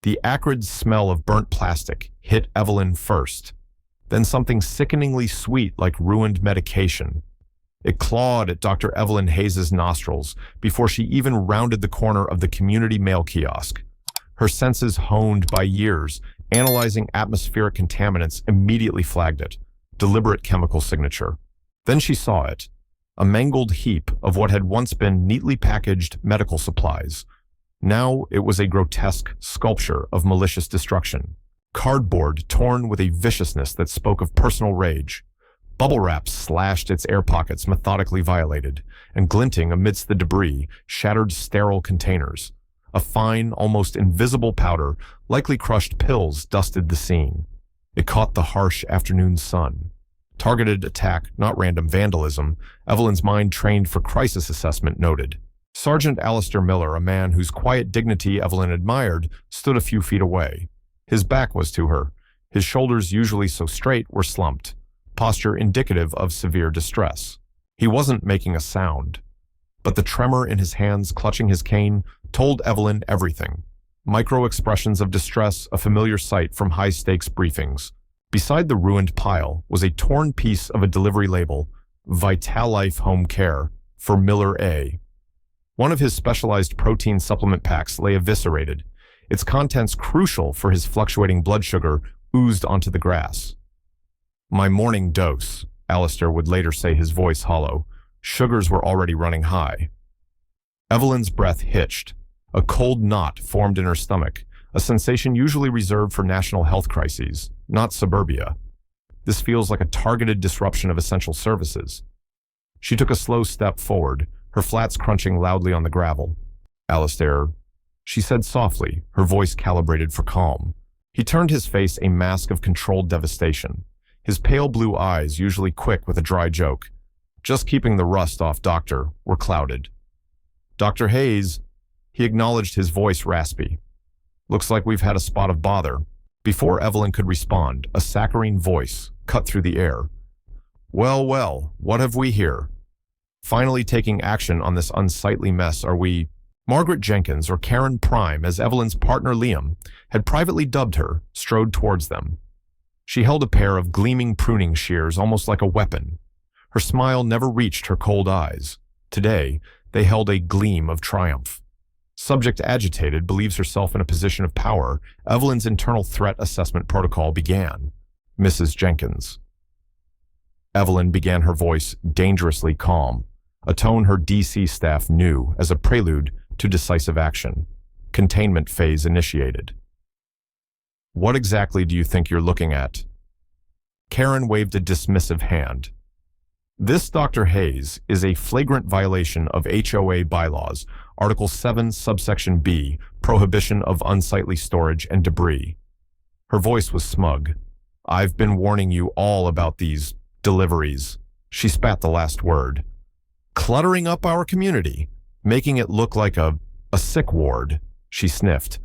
The acrid smell of burnt plastic hit Evelyn first, then something sickeningly sweet like ruined medication. It clawed at Dr. Evelyn Hayes's nostrils before she even rounded the corner of the community mail kiosk. Her senses, honed by years, analyzing atmospheric contaminants, immediately flagged it. Deliberate chemical signature. Then she saw it. A mangled heap of what had once been neatly packaged medical supplies. Now it was a grotesque sculpture of malicious destruction. Cardboard torn with a viciousness that spoke of personal rage. Bubble wrap slashed its air pockets, methodically violated, and glinting amidst the debris, shattered sterile containers. A fine, almost invisible powder, likely crushed pills, dusted the scene. It caught the harsh afternoon sun. Targeted attack, not random vandalism, Evelyn's mind trained for crisis assessment noted. Sergeant Alistair Miller, a man whose quiet dignity Evelyn admired, stood a few feet away. His back was to her. His shoulders, usually so straight, were slumped, posture indicative of severe distress. He wasn't making a sound, but the tremor in his hands clutching his cane told Evelyn everything. Micro-expressions of distress, a familiar sight from high-stakes briefings. Beside the ruined pile was a torn piece of a delivery label, Vitalife Home Care, for Miller A. One of his specialized protein supplement packs lay eviscerated. Its contents, crucial for his fluctuating blood sugar, oozed onto the grass. My morning dose, Alistair would later say, his voice hollow. Sugars were already running high. Evelyn's breath hitched. A cold knot formed in her stomach, a sensation usually reserved for national health crises, not suburbia. This feels like a targeted disruption of essential services. She took a slow step forward, her flats crunching loudly on the gravel. Alistair, she said softly, her voice calibrated for calm. He turned his face a mask of controlled devastation, his pale blue eyes, usually quick with a dry joke, just keeping the rust off Doctor, were clouded. Dr. Hayes, he acknowledged, his voice raspy. Looks like we've had a spot of bother. Before Evelyn could respond, a saccharine voice cut through the air. Well, well, what have we here? Finally taking action on this unsightly mess are we? Margaret Jenkins, or Karen Prime, as Evelyn's partner Liam had privately dubbed her, strode towards them. She held a pair of gleaming pruning shears, almost like a weapon. Her smile never reached her cold eyes. Today, they held a gleam of triumph. Subject agitated, believes herself in a position of power, Evelyn's internal threat assessment protocol began. Mrs. Jenkins. Evelyn began, her voice dangerously calm, a tone her DC staff knew as a prelude to decisive action. Containment phase initiated. What exactly do you think you're looking at? Karen waved a dismissive hand. This, Dr. Hayes, is a flagrant violation of HOA bylaws, Article 7, subsection B, prohibition of unsightly storage and debris. Her voice was smug. I've been warning you all about these deliveries. She spat the last word. Cluttering up our community, making it look like a sick ward, she sniffed.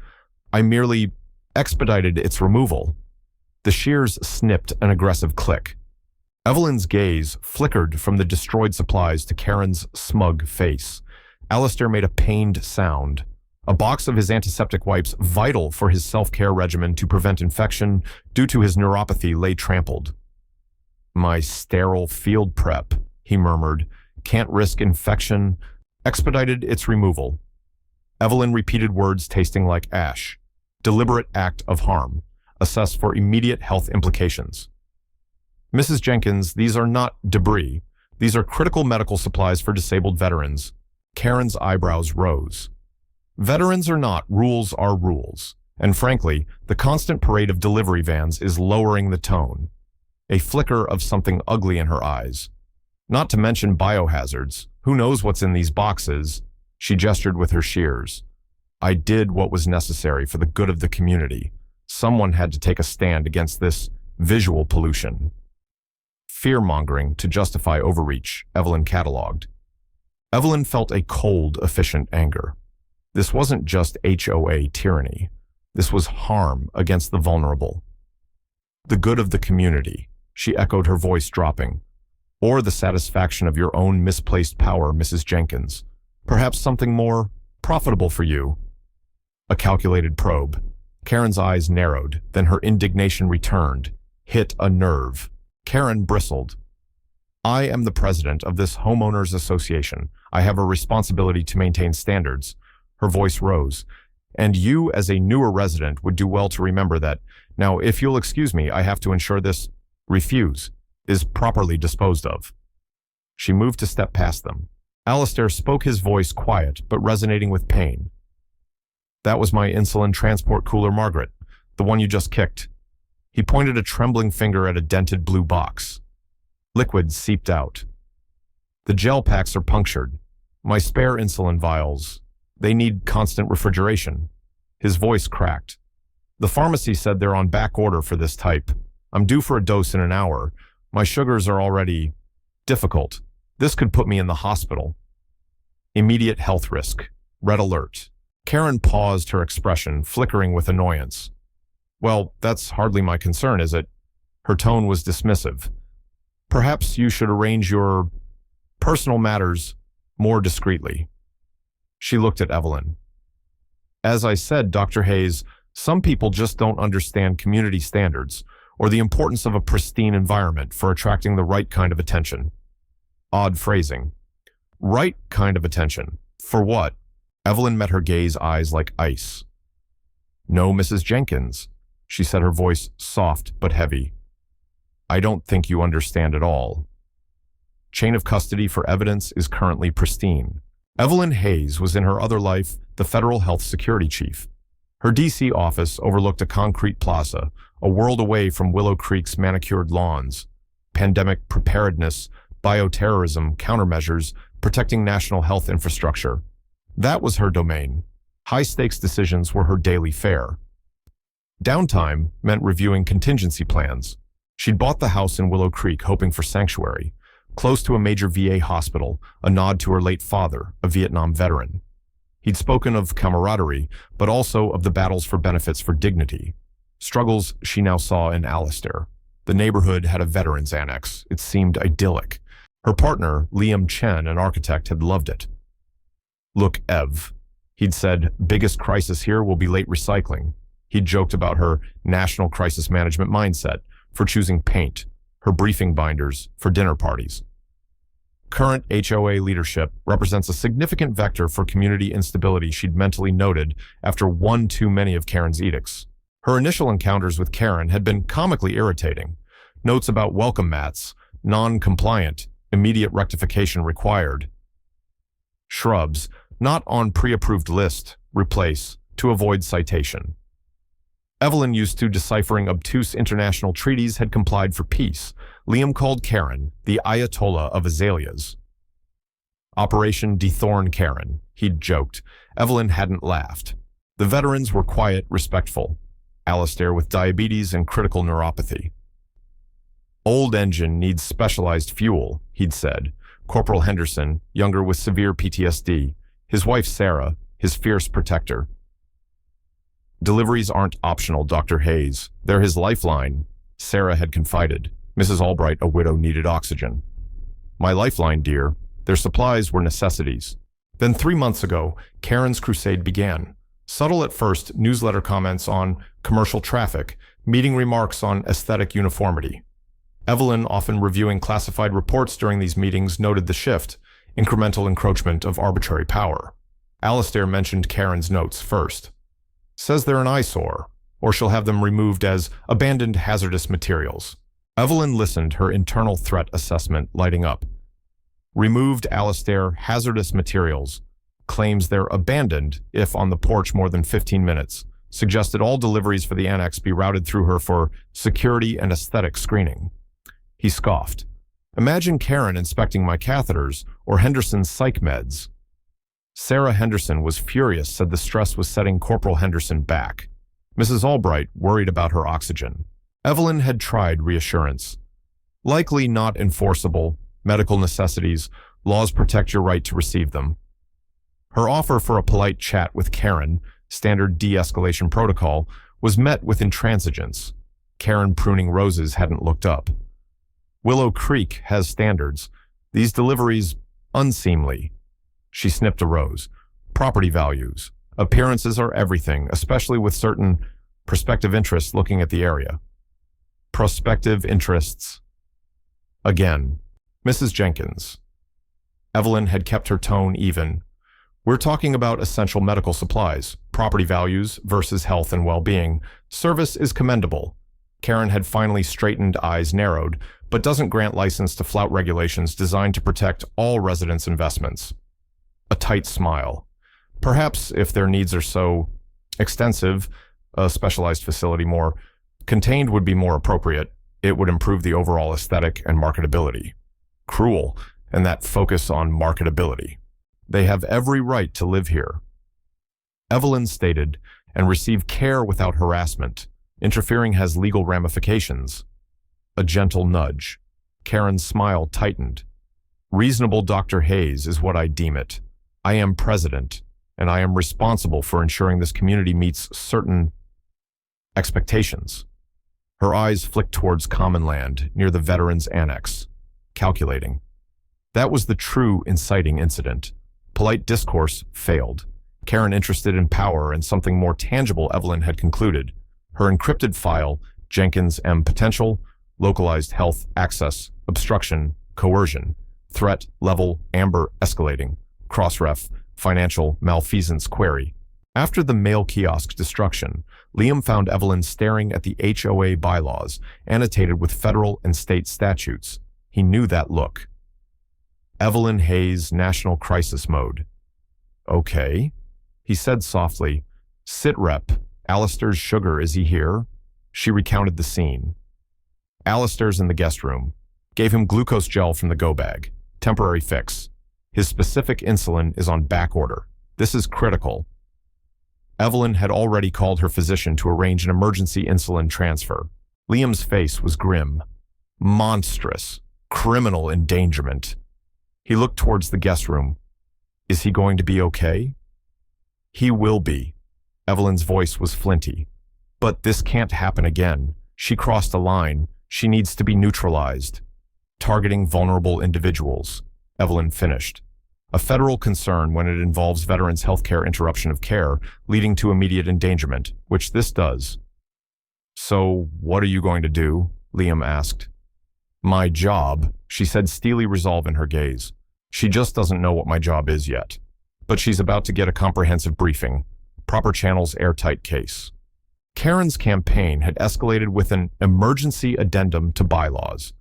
I merely expedited its removal. The shears snipped an aggressive click. Evelyn's gaze flickered from the destroyed supplies to Karen's smug face. Alistair made a pained sound. A box of his antiseptic wipes, vital for his self-care regimen to prevent infection due to his neuropathy, lay trampled. My sterile field prep, he murmured. Can't risk infection. Expedited its removal. Evelyn repeated words tasting like ash. Deliberate act of harm. Assess for immediate health implications. Mrs. Jenkins, these are not debris. These are critical medical supplies for disabled veterans. Karen's eyebrows rose. Veterans or not, rules are rules. And frankly, the constant parade of delivery vans is lowering the tone. A flicker of something ugly in her eyes. Not to mention biohazards. Who knows what's in these boxes? She gestured with her shears. I did what was necessary for the good of the community. Someone had to take a stand against this visual pollution. Fear-mongering to justify overreach, Evelyn catalogued. Evelyn felt a cold, efficient anger. This wasn't just HOA tyranny. This was harm against the vulnerable. The good of the community, she echoed, her voice dropping. Or the satisfaction of your own misplaced power, Mrs. Jenkins. Perhaps something more profitable for you. A calculated probe. Karen's eyes narrowed, then her indignation returned, hit a nerve. Karen bristled. I am the president of this homeowners association. I have a responsibility to maintain standards. Her voice rose. And you, as a newer resident, would do well to remember that. Now, if you'll excuse me, I have to ensure this refuse is properly disposed of. She moved to step past them. Alistair spoke, his voice quiet, but resonating with pain. That was my insulin transport cooler, Margaret, the one you just kicked. He pointed a trembling finger at a dented blue box. Liquid seeped out. The gel packs are punctured. My spare insulin vials, they need constant refrigeration. His voice cracked. The pharmacy said they're on back order for this type. I'm due for a dose in an hour. My sugars are already difficult. This could put me in the hospital. Immediate health risk. Red alert. Karen paused, her expression flickering with annoyance. Well, that's hardly my concern, is it? Her tone was dismissive. Perhaps you should arrange your personal matters more discreetly. She looked at Evelyn. As I said, Dr. Hayes, some people just don't understand community standards or the importance of a pristine environment for attracting the right kind of attention. Odd phrasing. Right kind of attention. For what? Evelyn met her gaze, eyes like ice. No, Mrs. Jenkins, she said, her voice soft but heavy. I don't think you understand at all. Chain of custody for evidence is currently pristine. Evelyn Hayes was in her other life the federal health security chief. Her D.C. office overlooked a concrete plaza, a world away from Willow Creek's manicured lawns. Pandemic preparedness, bioterrorism, countermeasures, protecting national health infrastructure. That was her domain. High-stakes decisions were her daily fare. Downtime meant reviewing contingency plans. She'd bought the house in Willow Creek hoping for sanctuary, close to a major VA hospital, a nod to her late father, a Vietnam veteran. He'd spoken of camaraderie, but also of the battles for benefits for dignity. Struggles she now saw in Alistair. The neighborhood had a veterans annex. It seemed idyllic. Her partner, Liam Chen, an architect, had loved it. Look, Ev, he'd said, biggest crisis here will be late recycling. He'd joked about her national crisis management mindset for choosing paint, her briefing binders for dinner parties. Current HOA leadership represents a significant vector for community instability, she'd mentally noted after one too many of Karen's edicts. Her initial encounters with Karen had been comically irritating. Notes about welcome mats, non-compliant, immediate rectification required. Shrubs, not on pre-approved list, replace, to avoid citation. Evelyn, used to deciphering obtuse international treaties, had complied for peace. Liam called Karen the Ayatollah of azaleas. Operation Dethorn Karen, he'd joked. Evelyn hadn't laughed. The veterans were quiet, respectful. Alistair with diabetes and critical neuropathy. Old engine needs specialized fuel, he'd said. Corporal Henderson, younger with severe PTSD. His wife Sarah, his fierce protector. Deliveries aren't optional, Dr. Hayes. They're his lifeline, Sarah had confided. Mrs. Albright, a widow, needed oxygen. My lifeline, dear. Their supplies were necessities. Then 3 months ago, Karen's crusade began. Subtle at first, newsletter comments on commercial traffic, meeting remarks on aesthetic uniformity. Evelyn, often reviewing classified reports during these meetings, noted the shift, incremental encroachment of arbitrary power. Alistair mentioned Karen's notes first. Says they're an eyesore, or she'll have them removed as abandoned hazardous materials. Evelyn listened, her internal threat assessment lighting up. Removed, Alistair, hazardous materials. Claims they're abandoned if on the porch more than 15 minutes. Suggested all deliveries for the annex be routed through her for security and aesthetic screening. He scoffed. Imagine Karen inspecting my catheters or Henderson's psych meds. Sarah Henderson was furious, said the stress was setting Corporal Henderson back. Mrs. Albright worried about her oxygen. Evelyn had tried reassurance. Likely not enforceable, medical necessities, laws protect your right to receive them. Her offer for a polite chat with Karen, standard de-escalation protocol, was met with intransigence. Karen, pruning roses, hadn't looked up. Willow Creek has standards. These deliveries, unseemly. She snipped a rose. Property values. Appearances are everything, especially with certain Prospective interests looking at the area. Prospective interests. Again, Mrs. Jenkins. Evelyn had kept her tone even. We're talking about essential medical supplies, property values versus health and well-being. Service is commendable. Karen had finally straightened, eyes narrowed, but doesn't grant license to flout regulations designed to protect all residents' investments. A tight smile. Perhaps if their needs are so extensive, a specialized facility more contained would be more appropriate. It would improve the overall aesthetic and marketability. Cruel, and that focus on marketability. They have every right to live here. Evelyn stated, and receive care without harassment. Interfering has legal ramifications. A gentle nudge. Karen's smile tightened. Reasonable, Dr. Hayes, is what I deem it. I am president, and I am responsible for ensuring this community meets certain expectations. Her eyes flicked towards common land near the Veterans Annex, calculating. That was the true inciting incident. Polite discourse failed. Karen interested in power and something more tangible, Evelyn had concluded. Her encrypted file, Jenkins M. Potential, localized health, access, obstruction, coercion, threat, level, amber, escalating, crossref, financial malfeasance query. After the mail kiosk destruction, Liam found Evelyn staring at the HOA bylaws, annotated with federal and state statutes. He knew that look. Evelyn Hayes, National Crisis Mode. Okay, he said softly. Sit rep. Alistair's sugar, is he here? She recounted the scene. Alistair's in the guest room. Gave him glucose gel from the go bag. Temporary fix. His specific insulin is on back order. This is critical. Evelyn had already called her physician to arrange an emergency insulin transfer. Liam's face was grim. Monstrous. Criminal endangerment. He looked towards the guest room. Is he going to be okay? He will be. Evelyn's voice was flinty. But this can't happen again. She crossed a line. She needs to be neutralized. Targeting vulnerable individuals. Evelyn finished. A federal concern when it involves veterans' healthcare interruption of care, leading to immediate endangerment, which this does. So, what are you going to do? Liam asked. My job, she said, steely resolve in her gaze. She just doesn't know what my job is yet. But she's about to get a comprehensive briefing. Proper channels, airtight case. Karen's campaign had escalated with an emergency addendum to bylaws.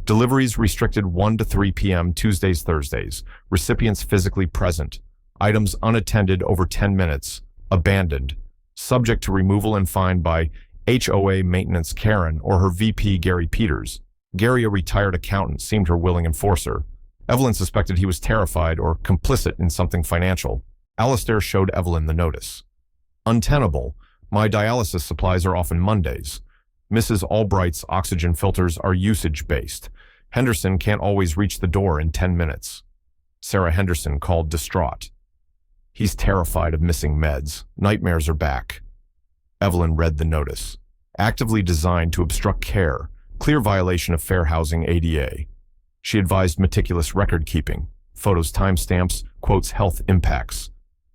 Deliveries restricted 1 to 3 p.m. Tuesdays, Thursdays. Recipients physically present. Items unattended over 10 minutes. Abandoned. Subject to removal and fine by HOA Maintenance Karen or her VP Gary Peters. Gary, a retired accountant, seemed her willing enforcer. Evelyn suspected he was terrified or complicit in something financial. Alistair showed Evelyn the notice. Untenable. My dialysis supplies are often Mondays. Mrs. Albright's oxygen filters are usage-based. Henderson can't always reach the door in 10 minutes. Sarah Henderson called distraught. He's terrified of missing meds. Nightmares are back. Evelyn read the notice. Actively designed to obstruct care. Clear violation of Fair Housing ADA. She advised meticulous record-keeping. Photos, timestamps, quotes health impacts.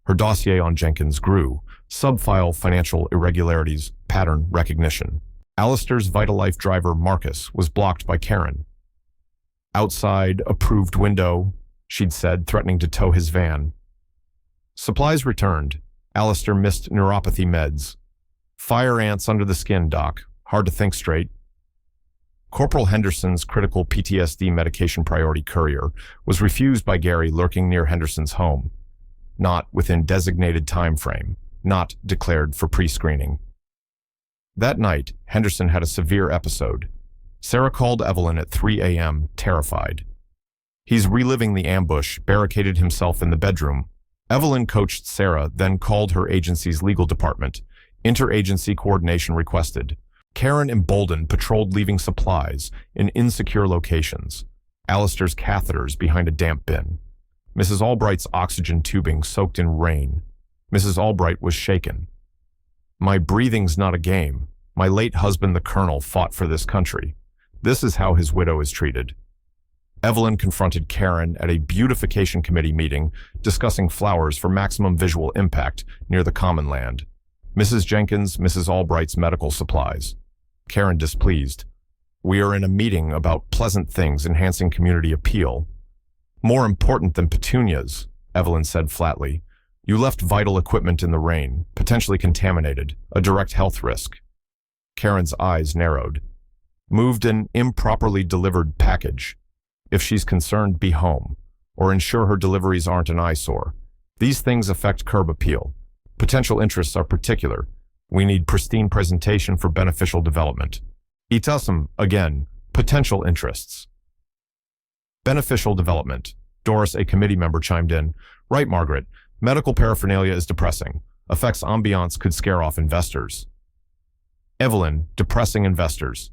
Her dossier on Jenkins grew. Subfile financial irregularities, pattern recognition. Alistair's Vitalife driver, Marcus, was blocked by Karen. Outside, approved window, she'd said, threatening to tow his van. Supplies returned. Alistair missed neuropathy meds. Fire ants under the skin, Doc. Hard to think straight. Corporal Henderson's critical PTSD medication priority courier was refused by Gary lurking near Henderson's home. Not within designated time frame. Not declared for pre-screening. That night, Henderson had a severe episode. Sarah called Evelyn at 3 a.m., terrified. He's reliving the ambush, barricaded himself in the bedroom. Evelyn coached Sarah, then called her agency's legal department. Interagency coordination requested. Karen, emboldened, patrolled leaving supplies in insecure locations. Alistair's catheters behind a damp bin. Mrs. Albright's oxygen tubing soaked in rain. Mrs. Albright was shaken. My breathing's not a game. My late husband, the colonel, fought for this country. This is how his widow is treated. Evelyn confronted Karen at a beautification committee meeting discussing flowers for maximum visual impact near the common land. Mrs. Jenkins, Mrs. Albright's medical supplies. Karen displeased. We are in a meeting about pleasant things enhancing community appeal. More important than petunias, Evelyn said flatly. You left vital equipment in the rain, potentially contaminated, a direct health risk. Karen's eyes narrowed. Moved an improperly delivered package. If she's concerned, be home, or ensure her deliveries aren't an eyesore. These things affect curb appeal. Potential interests are particular. We need pristine presentation for beneficial development. Itasum, again, potential interests. Beneficial development. Doris, a committee member, chimed in. Right, Margaret. Medical paraphernalia is depressing. Affects ambiance, could scare off investors. Evelyn, depressing investors.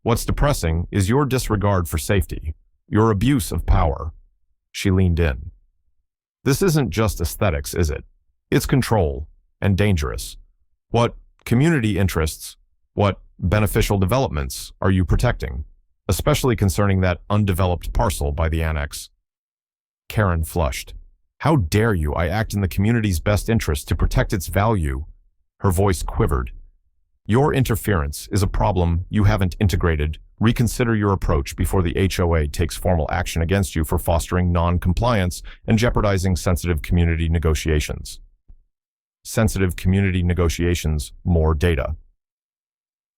What's depressing is your disregard for safety, your abuse of power. She leaned in. This isn't just aesthetics, is it? It's control, and dangerous. What community interests, what beneficial developments are you protecting, especially concerning that undeveloped parcel by the annex? Karen flushed. How dare you? I act in the community's best interest to protect its value. Her voice quivered. Your interference is a problem you haven't integrated. Reconsider your approach before the HOA takes formal action against you for fostering non-compliance and jeopardizing sensitive community negotiations. Sensitive community negotiations, more data.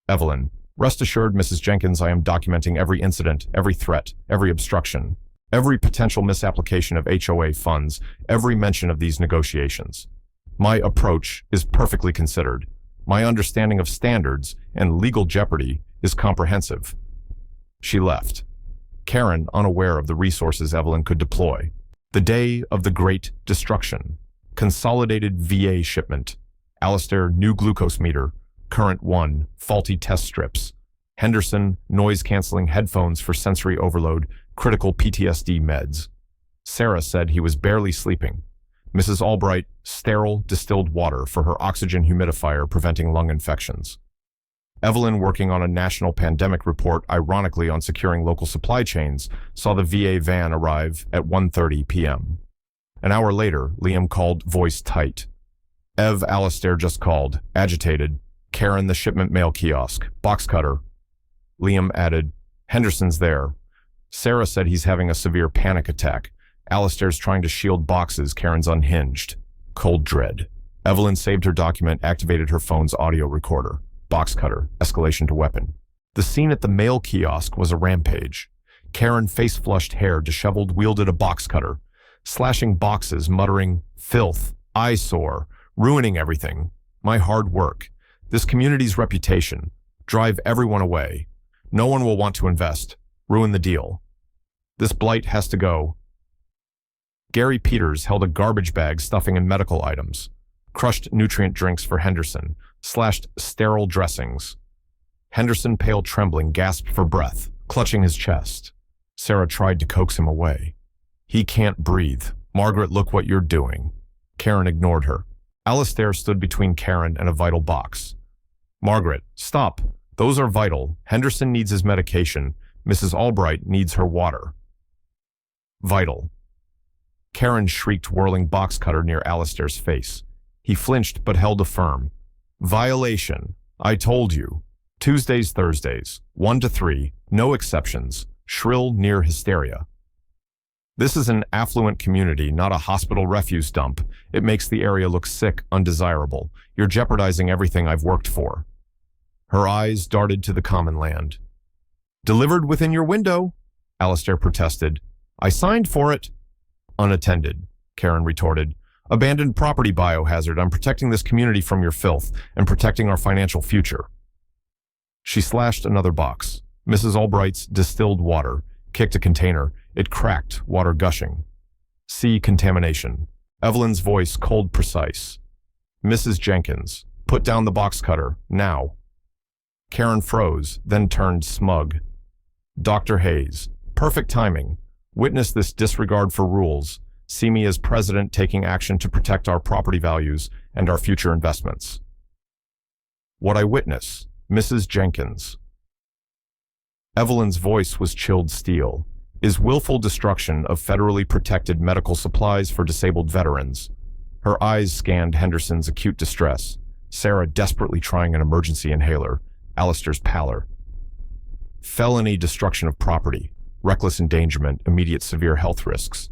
Evelyn, rest assured, Mrs. Jenkins, I am documenting every incident, every threat, every obstruction, every potential misapplication of HOA funds, every mention of these negotiations. My approach is perfectly considered. My understanding of standards and legal jeopardy is comprehensive. She left. Karen, unaware of the resources Evelyn could deploy. The day of the great destruction. Consolidated VA shipment. Alistair, new glucose meter. Current 1, faulty test strips. Henderson, noise-canceling headphones for sensory overload, critical PTSD meds. Sarah said he was barely sleeping. Mrs. Albright, sterile distilled water for her oxygen humidifier preventing lung infections. Evelyn, working on a national pandemic report, ironically on securing local supply chains, saw the VA van arrive at 1:30 p.m. An hour later, Liam called, voice tight. Ev, Alistair just called, agitated. Karen, the shipment mail kiosk, box cutter. Liam added, Henderson's there. Sarah said he's having a severe panic attack. Alistair's trying to shield boxes. Karen's unhinged. Cold dread. Evelyn saved her document, activated her phone's audio recorder. Box cutter, escalation to weapon. The scene at the mail kiosk was a rampage. Karen, face-flushed hair, disheveled, wielded a box cutter, slashing boxes, muttering, filth, eyesore, ruining everything. My hard work. This community's reputation. Drive everyone away. No one will want to invest. Ruin the deal. This blight has to go. Gary Peters held a garbage bag stuffing in medical items. Crushed nutrient drinks for Henderson. Slashed sterile dressings. Henderson, pale trembling, gasped for breath, clutching his chest. Sarah tried to coax him away. He can't breathe. Margaret, look what you're doing. Karen ignored her. Alistair stood between Karen and a vital box. Margaret, stop. Those are vital. Henderson needs his medication. Mrs. Albright needs her water. Vital. Karen shrieked, whirling box cutter near Alistair's face. He flinched but held firm. Violation. I told you. Tuesdays, Thursdays, 1 to 3, no exceptions. Shrill near hysteria. This is an affluent community, not a hospital refuse dump. It makes the area look sick, undesirable. You're jeopardizing everything I've worked for. Her eyes darted to the common land. Delivered within your window, Alistair protested. I signed for it. Unattended, Karen retorted. Abandoned property biohazard. I'm protecting this community from your filth and protecting our financial future. She slashed another box. Mrs. Albright's distilled water. Kicked a container. It cracked, water gushing. See contamination. Evelyn's voice cold precise. Mrs. Jenkins, put down the box cutter, now. Karen froze, then turned smug. Dr. Hayes, perfect timing. Witness this disregard for rules. See me as president taking action to protect our property values and our future investments. What I witness, Mrs. Jenkins. Evelyn's voice was chilled steel. Is willful destruction of federally protected medical supplies for disabled veterans. Her eyes scanned Henderson's acute distress. Sarah desperately trying an emergency inhaler, Alistair's pallor. Felony destruction of property, reckless endangerment, immediate severe health risks.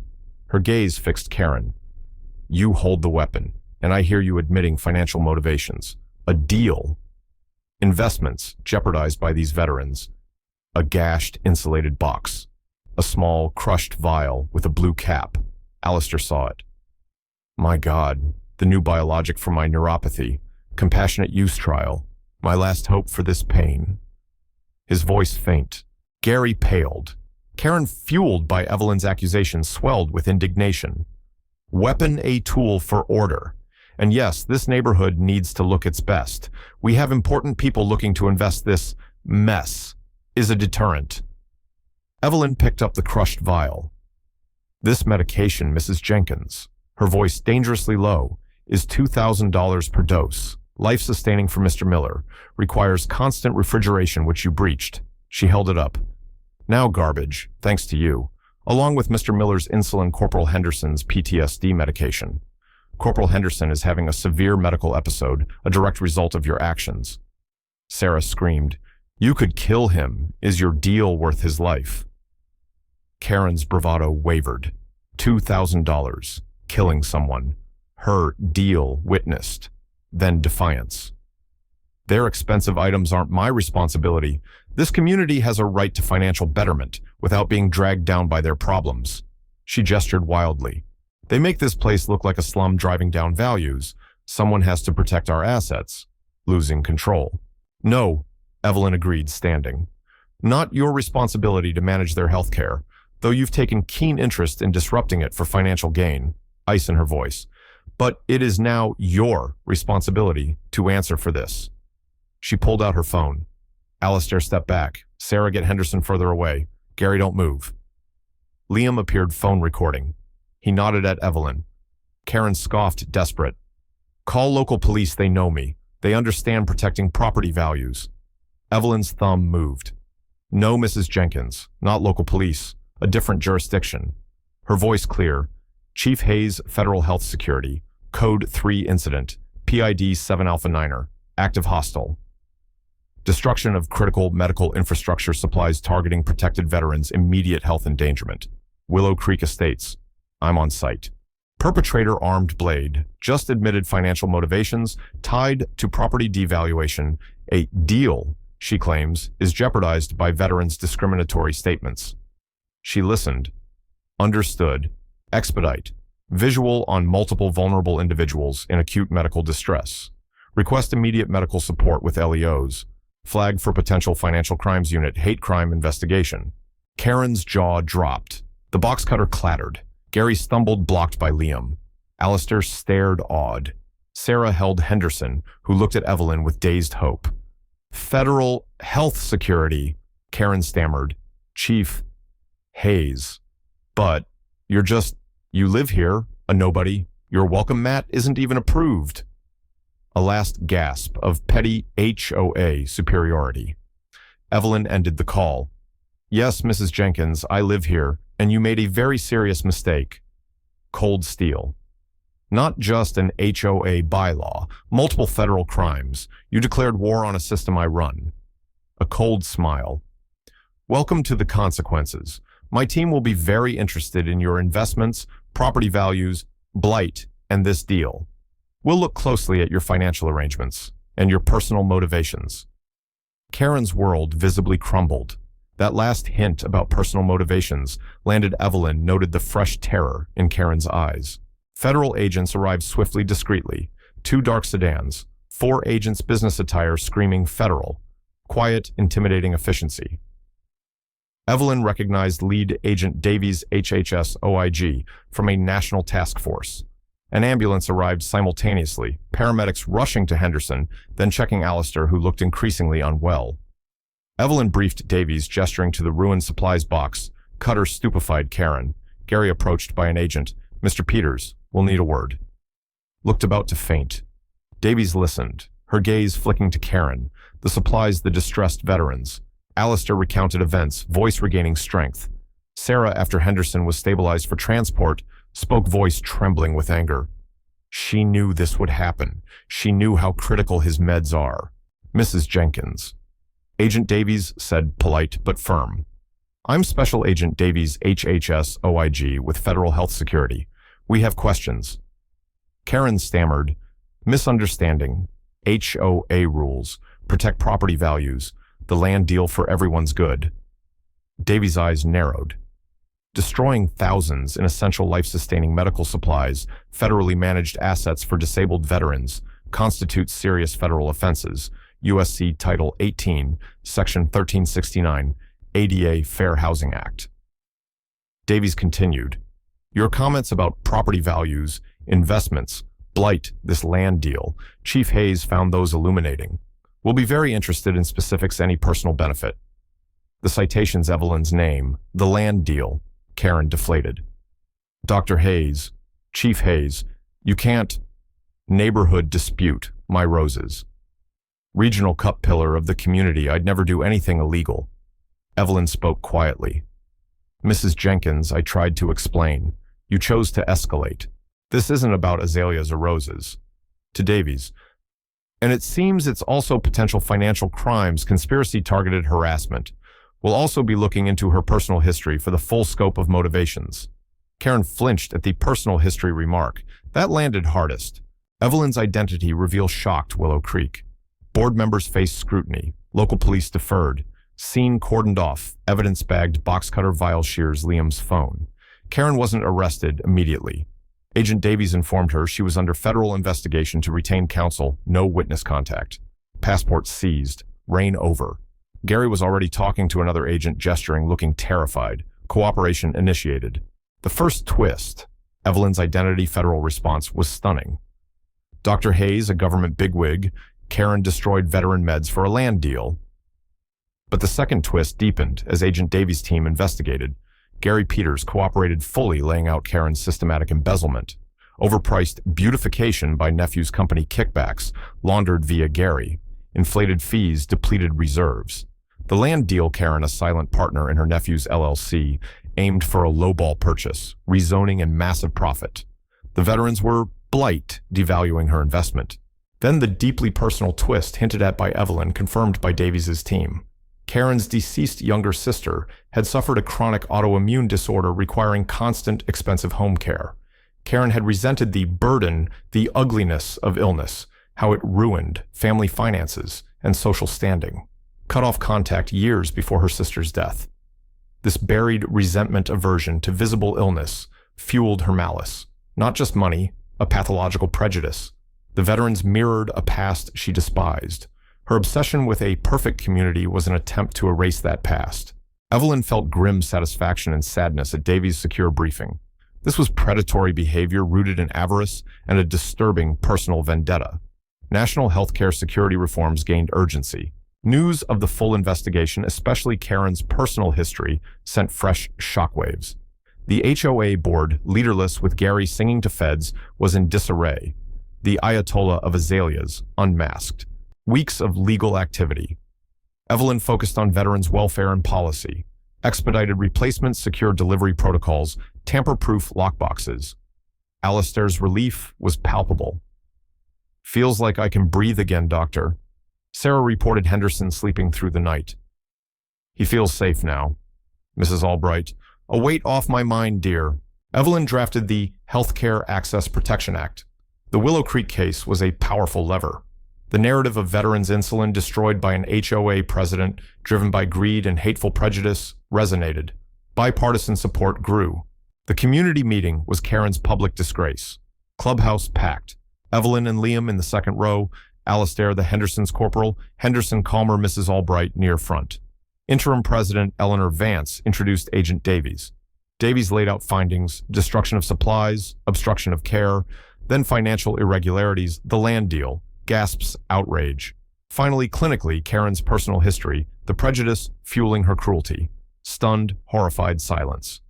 Her gaze fixed Karen. You hold the weapon, and I hear you admitting financial motivations. A deal. Investments jeopardized by these veterans. A gashed, insulated box. A small, crushed vial with a blue cap. Alistair saw it. My God, the new biologic for my neuropathy. Compassionate use trial. My last hope for this pain. His voice faint. Gary paled. Karen, fueled by Evelyn's accusation, swelled with indignation. Weapon a tool for order. And yes, this neighborhood needs to look its best. We have important people looking to invest. This mess is a deterrent. Evelyn picked up the crushed vial. This medication, Mrs. Jenkins, her voice dangerously low, is $2,000 per dose. Life-sustaining for Mr. Miller. Requires constant refrigeration, which you breached. She held it up. Now garbage, thanks to you, along with Mr. Miller's insulin, Corporal Henderson's PTSD medication. Corporal Henderson is having a severe medical episode, a direct result of your actions. Sarah screamed. You could kill him. Is your deal worth his life? Karen's bravado wavered. $2,000. Killing someone. Her deal witnessed. Then defiance. Their expensive items aren't my responsibility. This community has a right to financial betterment without being dragged down by their problems. She gestured wildly. They make this place look like a slum driving down values. Someone has to protect our assets. Losing control. No, Evelyn agreed, standing. Not your responsibility to manage their health care, though you've taken keen interest in disrupting it for financial gain. Ice in her voice. But it is now your responsibility to answer for this. She pulled out her phone. Alistair stepped back. Sarah, get Henderson further away. Gary, don't move. Liam appeared, phone recording. He nodded at Evelyn. Karen scoffed, desperate. Call local police, they know me. They understand protecting property values. Evelyn's thumb moved. No, Mrs. Jenkins, not local police. A different jurisdiction. Her voice clear. Chief Hayes, Federal Health Security. Code 3 incident. PID 7 Alpha 9er. Active hostile. Destruction of critical medical infrastructure supplies targeting protected veterans, immediate health endangerment. Willow Creek Estates. I'm on site. Perpetrator armed blade. Just admitted financial motivations tied to property devaluation. A deal, she claims, is jeopardized by veterans' discriminatory statements. She listened. Understood. Expedite. Visual on multiple vulnerable individuals in acute medical distress. Request immediate medical support with LEOs. Flag for potential financial crimes unit, hate crime investigation. Karen's jaw dropped. The box cutter clattered. Gary stumbled, blocked by Liam. Alistair stared awed. Sarah held Henderson, who looked at Evelyn with dazed hope. Federal Health Security, Karen stammered. Chief Hayes. But you live here, a nobody. Your welcome mat isn't even approved. A last gasp of petty HOA superiority. Evelyn ended the call. Yes, Mrs. Jenkins, I live here, and you made a very serious mistake. Cold steel. Not just an HOA bylaw, multiple federal crimes. You declared war on a system I run. A cold smile. Welcome to the consequences. My team will be very interested in your investments, property values, blight, and this deal. We'll look closely at your financial arrangements and your personal motivations. Karen's world visibly crumbled. That last hint about personal motivations landed. Evelyn noted the fresh terror in Karen's eyes. Federal agents arrived swiftly, discreetly. 2 dark sedans, 4 agents' business attire screaming federal. Quiet, intimidating efficiency. Evelyn recognized lead agent Davies HHS OIG from a national task force. An ambulance arrived simultaneously, paramedics rushing to Henderson, then checking Alistair, who looked increasingly unwell. Evelyn briefed Davies, gesturing to the ruined supplies box. Cutter stupefied Karen. Gary, approached by an agent. Mr. Peters, we'll need a word. Looked about to faint. Davies listened, her gaze flicking to Karen, the supplies, the distressed veterans. Alistair recounted events, voice regaining strength. Sarah, after Henderson was stabilized for transport, spoke, voice trembling with anger. She knew this would happen. She knew how critical his meds are. Mrs. Jenkins. Agent Davies said, polite but firm. I'm Special Agent Davies, HHS OIG, with Federal Health Security. We have questions. Karen stammered, misunderstanding. HOA rules. Protect property values. The land deal for everyone's good. Davies' eyes narrowed. Destroying thousands in essential life-sustaining medical supplies, federally managed assets for disabled veterans, constitutes serious federal offenses. USC Title 18, Section 1369, ADA Fair Housing Act. Davies continued, your comments about property values, investments, blight, this land deal, Chief Hayes found those illuminating. We'll be very interested in specifics, any personal benefit. The citation's Evelyn's name, the land deal. Karen deflated. Dr. Hayes, Chief Hayes, you can't. Neighborhood dispute, my roses. Regional cup pillar of the community, I'd never do anything illegal. Evelyn spoke quietly. Mrs. Jenkins, I tried to explain. You chose to escalate. This isn't about azaleas or roses. To Davies. And it seems it's also potential financial crimes, conspiracy targeted harassment. We'll also be looking into her personal history for the full scope of motivations. Karen flinched at the personal history remark. That landed hardest. Evelyn's identity reveals shocked Willow Creek. Board members faced scrutiny. Local police deferred. Scene cordoned off. Evidence bagged box cutter vial shears Liam's phone. Karen wasn't arrested immediately. Agent Davies informed her she was under federal investigation to retain counsel, no witness contact. Passport seized. Reign over. Gary was already talking to another agent, gesturing, looking terrified. Cooperation initiated. The first twist, Evelyn's identity federal response, was stunning. Dr. Hayes, a government bigwig. Karen destroyed veteran meds for a land deal. But the second twist deepened as Agent Davies' team investigated. Gary Peters cooperated fully, laying out Karen's systematic embezzlement. Overpriced beautification by nephew's company kickbacks, laundered via Gary. Inflated fees, depleted reserves. The land deal, Karen, a silent partner in her nephew's LLC, aimed for a lowball purchase, rezoning and massive profit. The veterans were blight, devaluing her investment. Then the deeply personal twist hinted at by Evelyn, confirmed by Davies' team. Karen's deceased younger sister had suffered a chronic autoimmune disorder requiring constant, expensive home care. Karen had resented the burden, the ugliness of illness, how it ruined family finances and social standing. Cut off contact years before her sister's death. This buried resentment aversion to visible illness fueled her malice. Not just money, a pathological prejudice. The veterans mirrored a past she despised. Her obsession with a perfect community was an attempt to erase that past. Evelyn felt grim satisfaction and sadness at Davies' secure briefing. This was predatory behavior rooted in avarice and a disturbing personal vendetta. National healthcare security reforms gained urgency. News of the full investigation, especially Karen's personal history, sent fresh shockwaves. The HOA board, leaderless with Gary singing to feds, was in disarray. The Ayatollah of azaleas, unmasked. Weeks of legal activity. Evelyn focused on veterans' welfare and policy. Expedited replacements, secure delivery protocols, tamper-proof lockboxes. Alistair's relief was palpable. Feels like I can breathe again, doctor. Sarah reported Henderson sleeping through the night. He feels safe now. Mrs. Albright, a weight off my mind, dear. Evelyn drafted the Healthcare Access Protection Act. The Willow Creek case was a powerful lever. The narrative of veterans' insulin destroyed by an HOA president driven by greed and hateful prejudice resonated. Bipartisan support grew. The community meeting was Karen's public disgrace. Clubhouse packed. Evelyn and Liam in the second row, Alistair, the Henderson's corporal, Henderson calmer Mrs. Albright near front. Interim President Eleanor Vance introduced Agent Davies. Davies laid out findings, destruction of supplies, obstruction of care, then financial irregularities, the land deal, gasps, outrage. Finally, clinically, Karen's personal history, the prejudice fueling her cruelty. Stunned, horrified silence.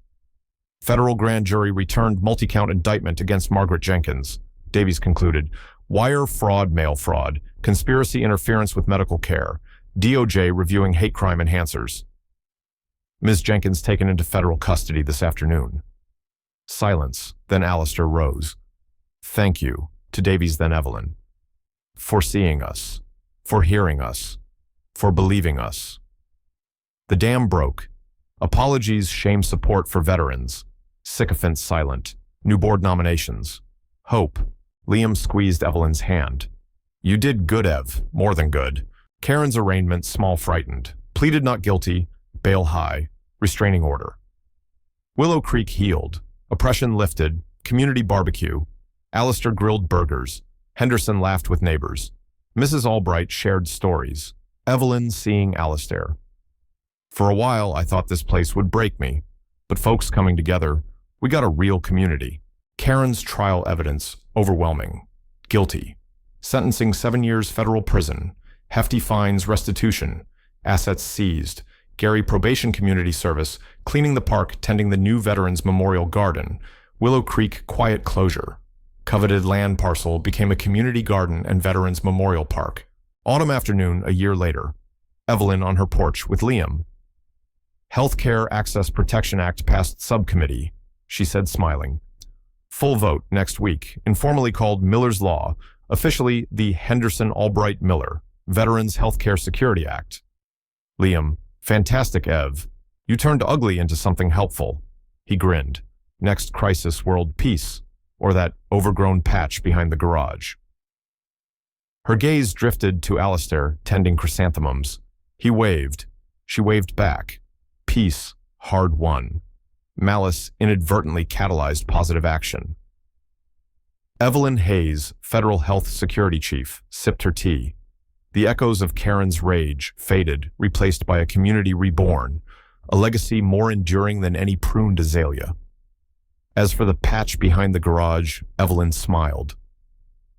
Federal grand jury returned multi-count indictment against Margaret Jenkins. Davies concluded, wire fraud, mail fraud, conspiracy interference with medical care, DOJ reviewing hate crime enhancers. Ms. Jenkins taken into federal custody this afternoon. Silence, then Alistair rose. Thank you. to Davies then Evelyn. For seeing us, for hearing us, for believing us. The dam broke. Apologies, shame support for veterans. Sycophants silent. New board nominations. Hope. Liam squeezed Evelyn's hand. You did good, Ev. More than good. Karen's arraignment, small frightened. Pleaded not guilty. Bail high. Restraining order. Willow Creek healed. Oppression lifted. Community barbecue. Alistair grilled burgers. Henderson laughed with neighbors. Mrs. Albright shared stories. Evelyn seeing Alistair. For a while, I thought this place would break me. But folks coming together, we got a real community. Karen's trial evidence, overwhelming. Guilty. Sentencing 7 years federal prison. Hefty fines, restitution. Assets seized. Gary Probation Community Service, cleaning the park, tending the new Veterans Memorial Garden. Willow Creek quiet closure. Coveted land parcel became a community garden and Veterans Memorial Park. Autumn afternoon, a year later. Evelyn on her porch with Liam. Healthcare Access Protection Act passed subcommittee, she said smiling. Full vote next week, informally called Miller's Law, officially the Henderson-Albright-Miller, Veterans Healthcare Security Act. Liam, fantastic, Ev. You turned ugly into something helpful. He grinned. Next crisis, world peace, or that overgrown patch behind the garage. Her gaze drifted to Alistair, tending chrysanthemums. He waved. She waved back. Peace, hard won. Malice inadvertently catalyzed positive action. Evelyn Hayes, Federal Health Security Chief, sipped her tea. The echoes of Karen's rage faded, replaced by a community reborn, a legacy more enduring than any pruned azalea. As for the patch behind the garage, Evelyn smiled.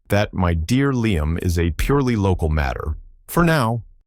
That, my dear Liam, is a purely local matter. For now,